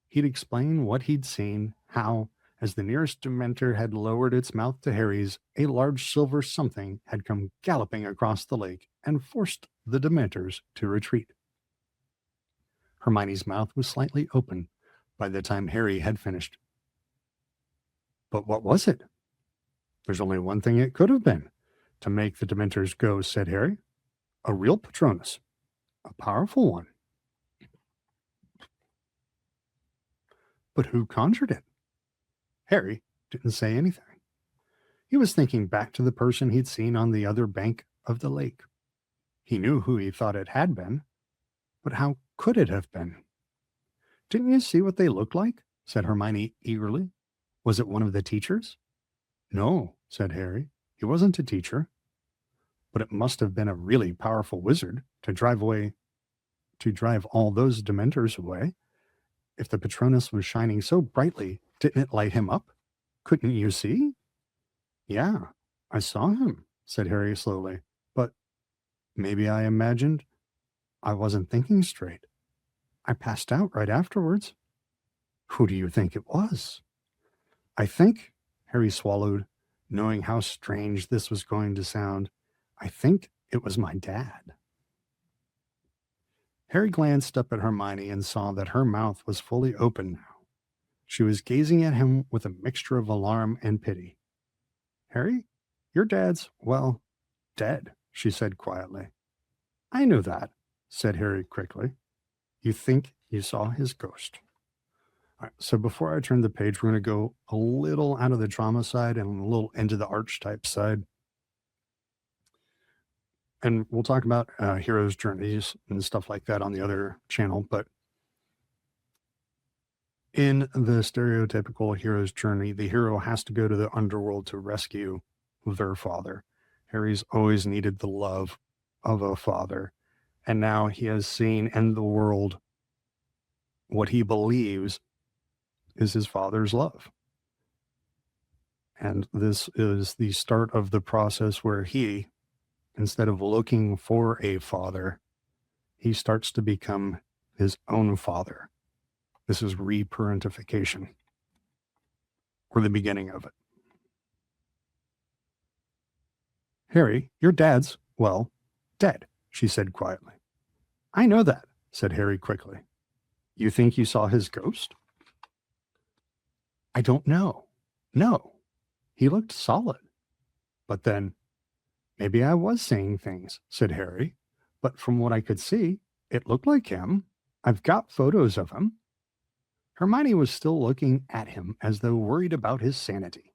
He'd explain what he'd seen, how, as the nearest Dementor had lowered its mouth to Harry's, a large silver something had come galloping across the lake and forced the Dementors to retreat. Hermione's mouth was slightly open by the time Harry had finished. "But what was it?" "There's only one thing it could have been to make the Dementors go," said Harry. "A real Patronus. A powerful one." "But who conjured it?" Harry didn't say anything. He was thinking back to the person he'd seen on the other bank of the lake. He knew who he thought it had been, but how could it have been? "Didn't you see what they looked like?" said Hermione eagerly. "Was it one of the teachers?" "No," said Harry. "He wasn't a teacher. But it must have been a really powerful wizard to drive all those Dementors away. If the Patronus was shining so brightly, didn't it light him up? Couldn't you see?" "Yeah, I saw him," said Harry slowly. "But maybe I imagined I wasn't thinking straight. I passed out right afterwards." "Who do you think it was?" "I think," Harry swallowed, knowing how strange this was going to sound, "I think it was my dad." Harry glanced up at Hermione and saw that her mouth was fully open now. She was gazing at him with a mixture of alarm and pity. "Harry, your dad's, well, dead," she said quietly. "I knew that," said Harry quickly. "You think you saw his ghost." All right, so before I turn the page, we're going to go a little out of the drama side and a little into the archetype side. And we'll talk about heroes' journeys and stuff like that on the other channel. But In the stereotypical hero's journey, the hero has to go to the underworld to rescue their father. Harry's always needed the love of a father, and now he has seen in the world what he believes is his father's love. And this is the start of the process where he, instead of looking for a father, he starts to become his own father. This is reparentification, or the beginning of it. Harry, your dad's, well, dead, she said quietly. I know that, said Harry quickly. You think you saw his ghost? I don't know. No, he looked solid. But then, maybe I was seeing things, said Harry. But from what I could see, it looked like him. I've got photos of him. Hermione was still looking at him as though worried about his sanity.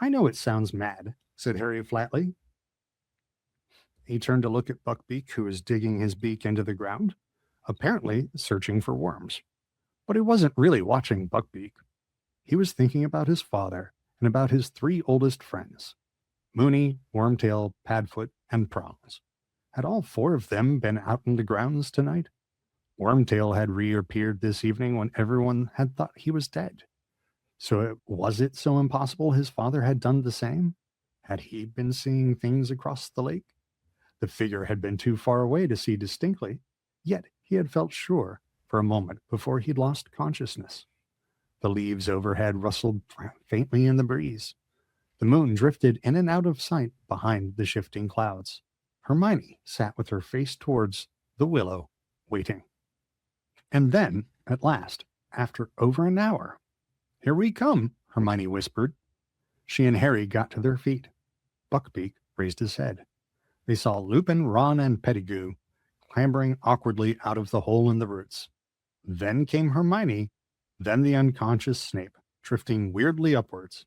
I know it sounds mad, said Harry flatly. He turned to look at Buckbeak, who was digging his beak into the ground, apparently searching for worms. But he wasn't really watching Buckbeak. He was thinking about his father and about his 3 oldest friends, Moony, Wormtail, Padfoot, and Prongs. Had all 4 of them been out in the grounds tonight? Wormtail had reappeared this evening when everyone had thought he was dead. So was it so impossible his father had done the same? Had he been seeing things across the lake? The figure had been too far away to see distinctly, yet he had felt sure for a moment before he'd lost consciousness. The leaves overhead rustled faintly in the breeze. The moon drifted in and out of sight behind the shifting clouds. Hermione sat with her face towards the willow, waiting. And then, at last, after over an hour, "Here we come," Hermione whispered. She and Harry got to their feet. Buckbeak raised his head. They saw Lupin, Ron, and Pettigrew clambering awkwardly out of the hole in the roots. Then came Hermione, then the unconscious Snape, drifting weirdly upwards.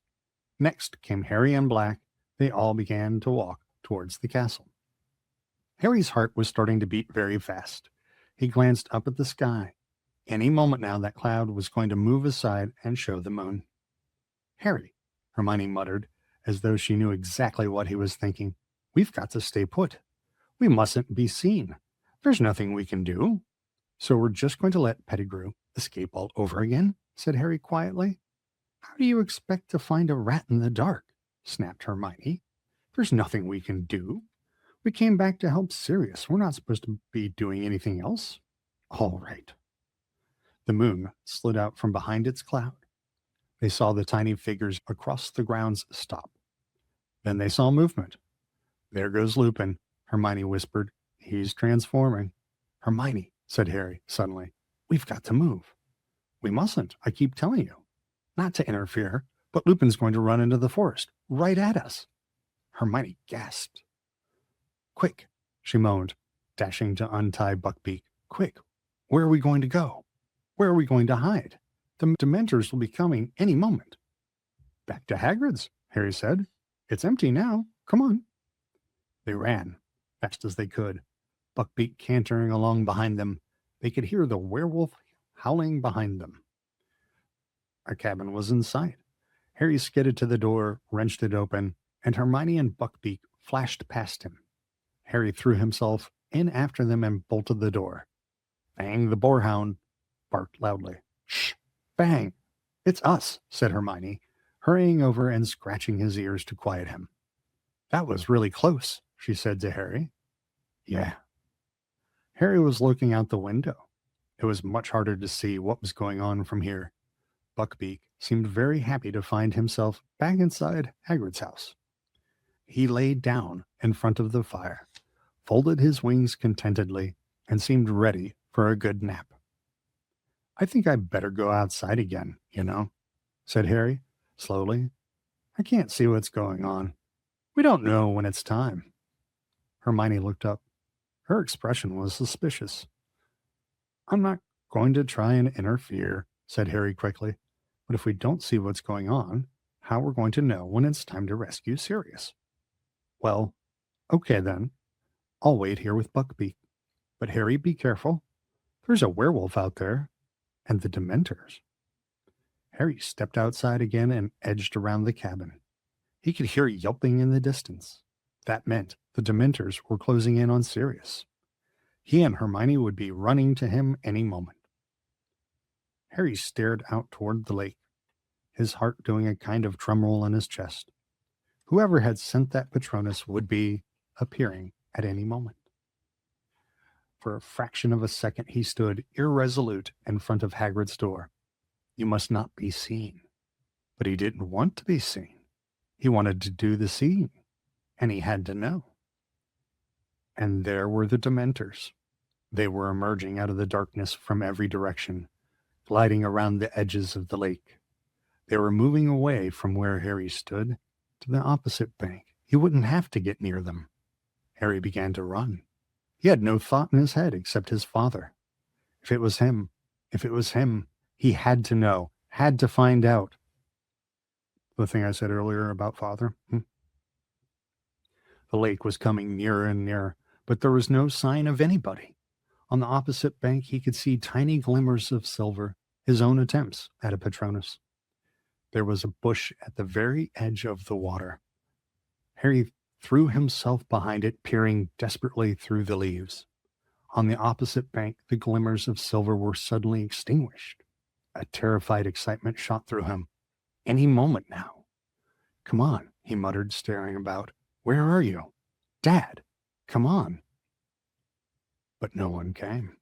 Next came Harry and Black. They all began to walk towards the castle. Harry's heart was starting to beat very fast. He glanced up at the sky. Any moment now that cloud was going to move aside and show the moon. Harry, Hermione muttered, as though she knew exactly what he was thinking. We've got to stay put. We mustn't be seen. There's nothing we can do. So we're just going to let Pettigrew escape all over again, said Harry quietly. How do you expect to find a rat in the dark? Snapped Hermione. There's nothing we can do. We came back to help Sirius. We're not supposed to be doing anything else. All right. The moon slid out from behind its cloud. They saw the tiny figures across the grounds stop. Then they saw movement. There goes Lupin, Hermione whispered. He's transforming. Hermione, said Harry suddenly, we've got to move. We mustn't, I keep telling you. Not to interfere, but Lupin's going to run into the forest, right at us. Hermione gasped. Quick, she moaned, dashing to untie Buckbeak. Quick, where are we going to go? Where are we going to hide? The Dementors will be coming any moment. Back to Hagrid's, Harry said. It's empty now. Come on. They ran, fast as they could, Buckbeak cantering along behind them. They could hear the werewolf howling behind them. A cabin was in sight. Harry skidded to the door, wrenched it open, and Hermione and Buckbeak flashed past him. Harry threw himself in after them and bolted the door. Bang, the boarhound barked loudly. Shh! Bang! It's us, said Hermione, hurrying over and scratching his ears to quiet him. That was really close, she said to Harry. Yeah. Harry was looking out the window. It was much harder to see what was going on from here. Buckbeak seemed very happy to find himself back inside Hagrid's house. He lay down in front of the fire, folded his wings contentedly, and seemed ready for a good nap. I think I'd better go outside again, said Harry, slowly. I can't see what's going on. We don't know when it's time. Hermione looked up. Her expression was suspicious. I'm not going to try and interfere, said Harry quickly. But if we don't see what's going on, how we're going to know when it's time to rescue Sirius? Well, okay then. I'll wait here with Buckbeak. But Harry, be careful. There's a werewolf out there. And the Dementors. Harry stepped outside again and edged around the cabin. He could hear yelping in the distance. That meant the Dementors were closing in on Sirius. He and Hermione would be running to him any moment. Harry stared out toward the lake, his heart doing a kind of drumroll in his chest. Whoever had sent that Patronus would be appearing at any moment. For a fraction of a second, he stood irresolute in front of Hagrid's door. You must not be seen. But he didn't want to be seen. He wanted to do the seeing, and he had to know. And there were the Dementors. They were emerging out of the darkness from every direction, gliding around the edges of the lake. They were moving away from where Harry stood to the opposite bank. He wouldn't have to get near them. Harry began to run. He had no thought in his head except his father. If it was him, he had to know, had to find out. The thing I said earlier about father. The lake was coming nearer and nearer, but there was no sign of anybody. On the opposite bank, he could see tiny glimmers of silver, his own attempts at a Patronus. There was a bush at the very edge of the water. Harry threw himself behind it, peering desperately through the leaves. On the opposite bank, the glimmers of silver were suddenly extinguished. A terrified excitement shot through him. Any moment now. Come on, he muttered, staring about. Where are you? Dad, come on. But no one came.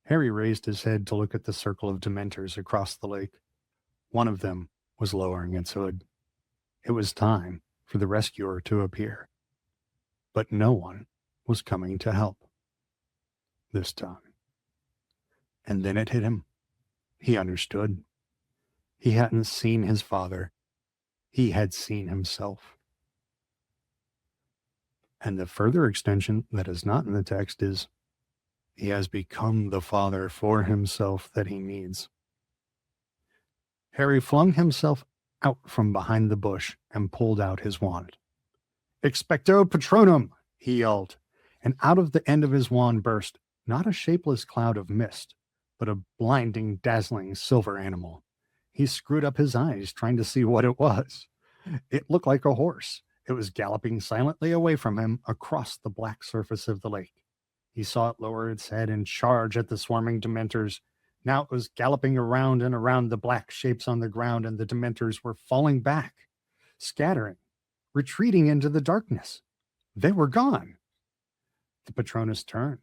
Harry raised his head to look at the circle of Dementors across the lake. One of them was lowering its hood. It was time for the rescuer to appear. But no one was coming to help. This time. And then it hit him. He understood. He hadn't seen his father. He had seen himself. And the further extension that is not in the text is, he has become the father for himself that he needs. Harry flung himself out from behind the bush and pulled out his wand. Expecto Patronum, he yelled, and out of the end of his wand burst not a shapeless cloud of mist, but a blinding, dazzling silver animal. He screwed up his eyes, trying to see what it was. It looked like a horse. It was galloping silently away from him across the black surface of the lake. He saw it lower its head and charge at the swarming Dementors. Now it was galloping around and around the black shapes on the ground, and the Dementors were falling back, scattering, retreating into the darkness. They were gone. The Patronus turned.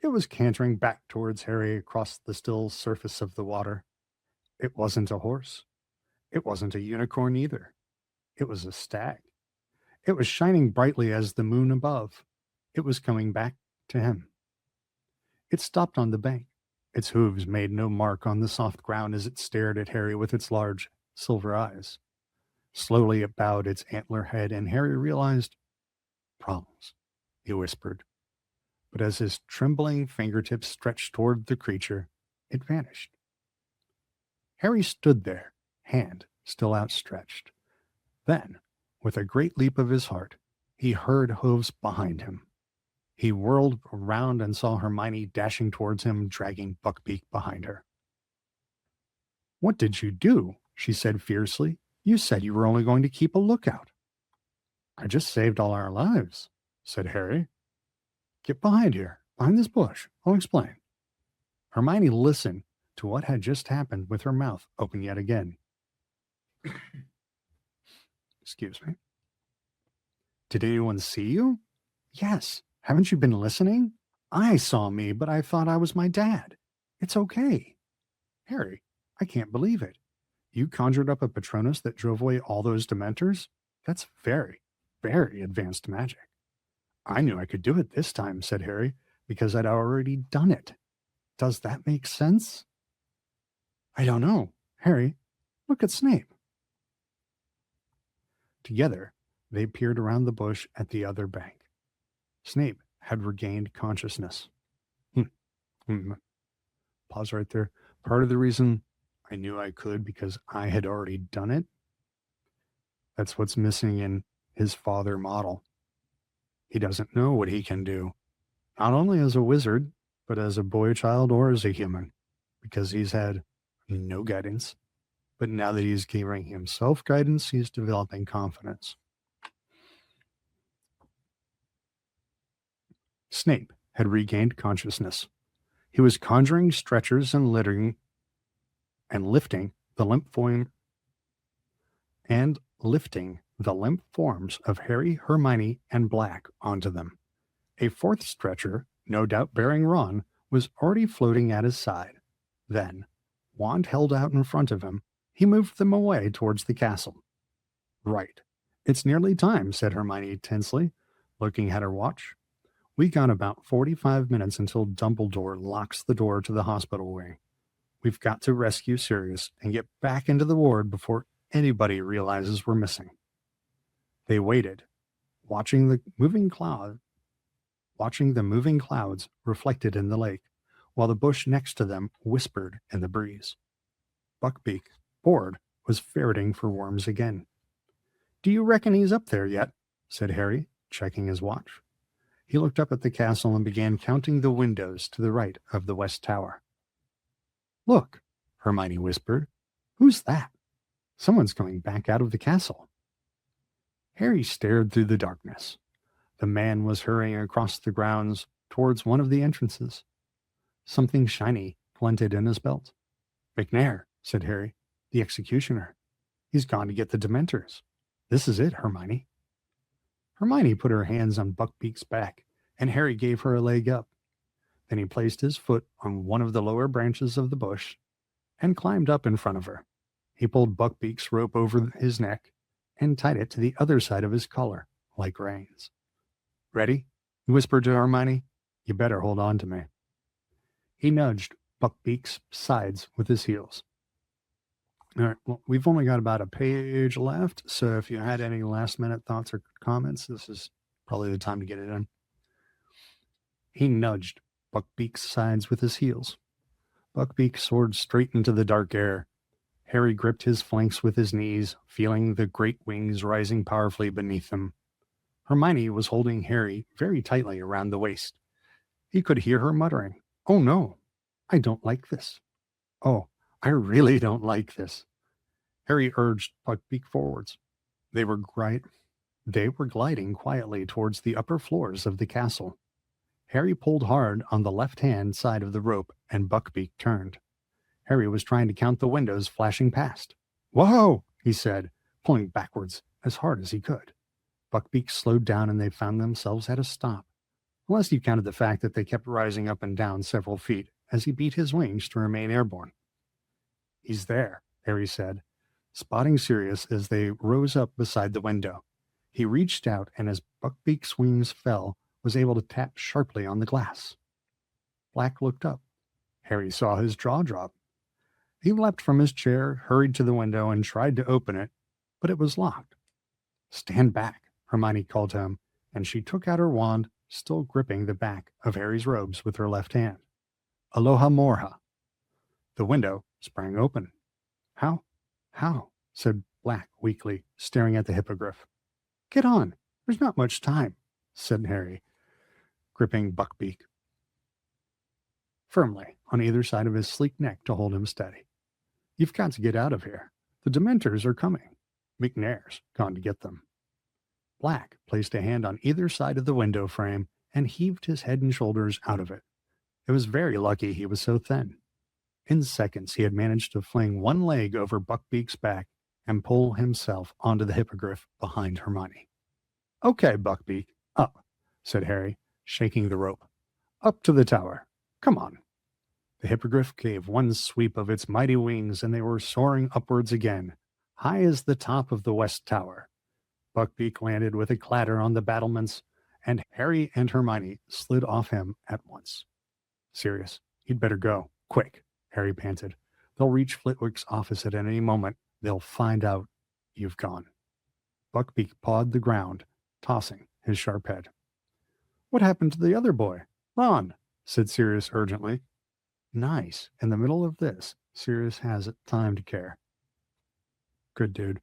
It was cantering back towards Harry across the still surface of the water. It wasn't a horse. It wasn't a unicorn either. It was a stag. It was shining brightly as the moon above. It was coming back to him. It stopped on the bank. Its hooves made no mark on the soft ground as it stared at Harry with its large silver eyes. Slowly it bowed its antler head, and Harry realized, "Problems," he whispered. But as his trembling fingertips stretched toward the creature, it vanished. Harry stood there, hand still outstretched. Then, with a great leap of his heart, he heard hooves behind him. He whirled around and saw Hermione dashing towards him, dragging Buckbeak behind her. "What did you do?" she said fiercely. "You said you were only going to keep a lookout." "I just saved all our lives," said Harry. "Get behind here, behind this bush. I'll explain." Hermione listened to what had just happened with her mouth open yet again. Excuse me. "Did anyone see you?" "Yes. Haven't you been listening? I saw me, but I thought I was my dad. It's okay." "Harry, I can't believe it. You conjured up a Patronus that drove away all those Dementors? That's very, very advanced magic." "I knew I could do it this time," said Harry, "because I'd already done it. Does that make sense?" "I don't know. Harry, look at Snape." Together, they peered around the bush at the other bank. Snape had regained consciousness. Pause right there. Part of the reason I knew I could because I had already done it. That's what's missing in his father model. He doesn't know what he can do, not only as a wizard, but as a boy child or as a human, because he's had no guidance. But now that he's giving himself guidance, he's developing confidence. Snape had regained consciousness. He was conjuring stretchers and lifting the limp forms of Harry, Hermione, and Black onto them. A fourth stretcher, no doubt bearing Ron, was already floating at his side. Then, wand held out in front of him, he moved them away towards the castle. Right. It's nearly time, said Hermione tensely, looking at her watch. We got about 45 minutes until Dumbledore locks the door to the hospital wing. We've got to rescue Sirius and get back into the ward before anybody realizes we're missing. They waited, watching the moving clouds reflected in the lake, while the bush next to them whispered in the breeze. Buckbeak, bored, was ferreting for worms again. Do you reckon he's up there yet? Said Harry, checking his watch. He looked up at the castle and began counting the windows to the right of the west tower. Look, Hermione whispered. Who's that? Someone's coming back out of the castle. Harry stared through the darkness. The man was hurrying across the grounds towards one of the entrances. Something shiny glinted in his belt. McNair, said Harry, the executioner. He's gone to get the Dementors. This is it, Hermione. Hermione put her hands on Buckbeak's back, and Harry gave her a leg up. Then he placed his foot on one of the lower branches of the bush and climbed up in front of her. He pulled Buckbeak's rope over his neck and tied it to the other side of his collar, like reins. Ready? He whispered to Hermione. You better hold on to me. He nudged Buckbeak's sides with his heels. All right, well, we've only got about a page left, so if you had any last-minute thoughts or comments, this is probably the time to get it in. He nudged Buckbeak's sides with his heels. Buckbeak soared straight into the dark air. Harry gripped his flanks with his knees, feeling the great wings rising powerfully beneath him. Hermione was holding Harry very tightly around the waist. He could hear her muttering, "Oh no, I don't like this. Oh, I really don't like this." Harry urged Buckbeak forwards. They were gliding quietly towards the upper floors of the castle. Harry pulled hard on the left-hand side of the rope, and Buckbeak turned. Harry was trying to count the windows flashing past. "Whoa!" he said, pulling backwards as hard as he could. Buckbeak slowed down, and they found themselves at a stop, unless you counted the fact that they kept rising up and down several feet as he beat his wings to remain airborne. He's there, Harry said, spotting Sirius as they rose up beside the window. He reached out, and as Buckbeak's wings fell, was able to tap sharply on the glass. Black looked up. Harry saw his jaw drop. He leapt from his chair, hurried to the window, and tried to open it, but it was locked. "Stand back," Hermione called to him, and she took out her wand, still gripping the back of Harry's robes with her left hand. "Aloha Morha." The window sprang open. How? Said Black weakly, staring at the hippogriff. "Get on. There's not much time," said Harry, gripping Buckbeak firmly on either side of his sleek neck to hold him steady. "You've got to get out of here. The Dementors are coming. McNair's gone to get them." Black placed a hand on either side of the window frame and heaved his head and shoulders out of it. It was very lucky he was so thin. In seconds, he had managed to fling one leg over Buckbeak's back and pull himself onto the hippogriff behind Hermione. "Okay, Buckbeak, up," said Harry, shaking the rope. "Up to the tower. Come on." The hippogriff gave one sweep of its mighty wings, and they were soaring upwards again, high as the top of the west tower. Buckbeak landed with a clatter on the battlements, and Harry and Hermione slid off him at once. "Sirius, you'd better go. Quick," Harry panted. "They'll reach Flitwick's office at any moment. They'll find out you've gone." Buckbeak pawed the ground, tossing his sharp head. "What happened to the other boy? Ron," said Sirius urgently. "Nice. In the middle of this, Sirius has time to care. Good dude.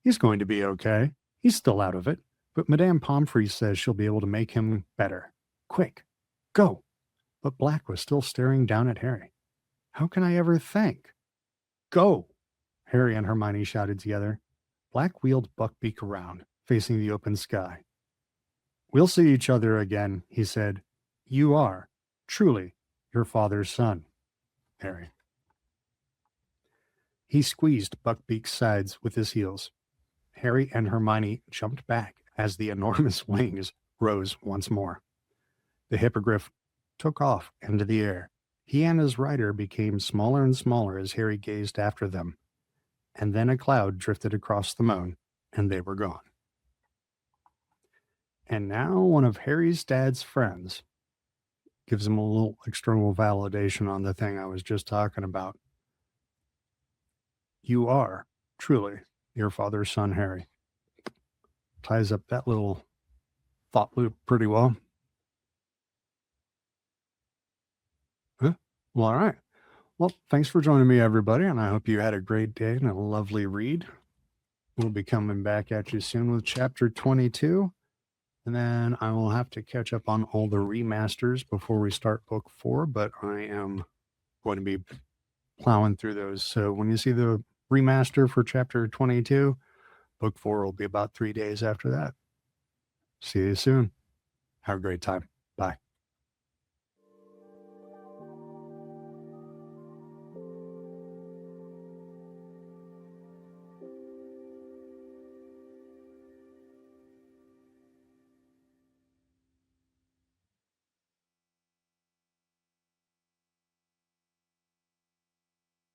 He's going to be okay. He's still out of it, but Madame Pomfrey says she'll be able to make him better. Quick, go." But Black was still staring down at Harry. How can I ever think? Go! Harry and Hermione shouted together. Black wheeled Buckbeak around, facing the open sky. We'll see each other again, he said. You are, truly, your father's son, Harry. He squeezed Buckbeak's sides with his heels. Harry and Hermione jumped back as the enormous wings rose once more. The hippogriff took off into the air. He and his rider became smaller and smaller as Harry gazed after them. And then a cloud drifted across the moon, and they were gone. And now one of Harry's dad's friends gives him a little external validation on the thing I was just talking about. You are, truly, your father's son, Harry. Ties up that little thought loop pretty well. Huh? Well, all right. Well, thanks for joining me, everybody, and I hope you had a great day and a lovely read. We'll be coming back at you soon with Chapter 22, and then I will have to catch up on all the remasters before we start Book 4, but I am going to be plowing through those. So when you see the remaster for Chapter 22, Book 4 will be about 3 days after that. See you soon. Have a great time. Bye.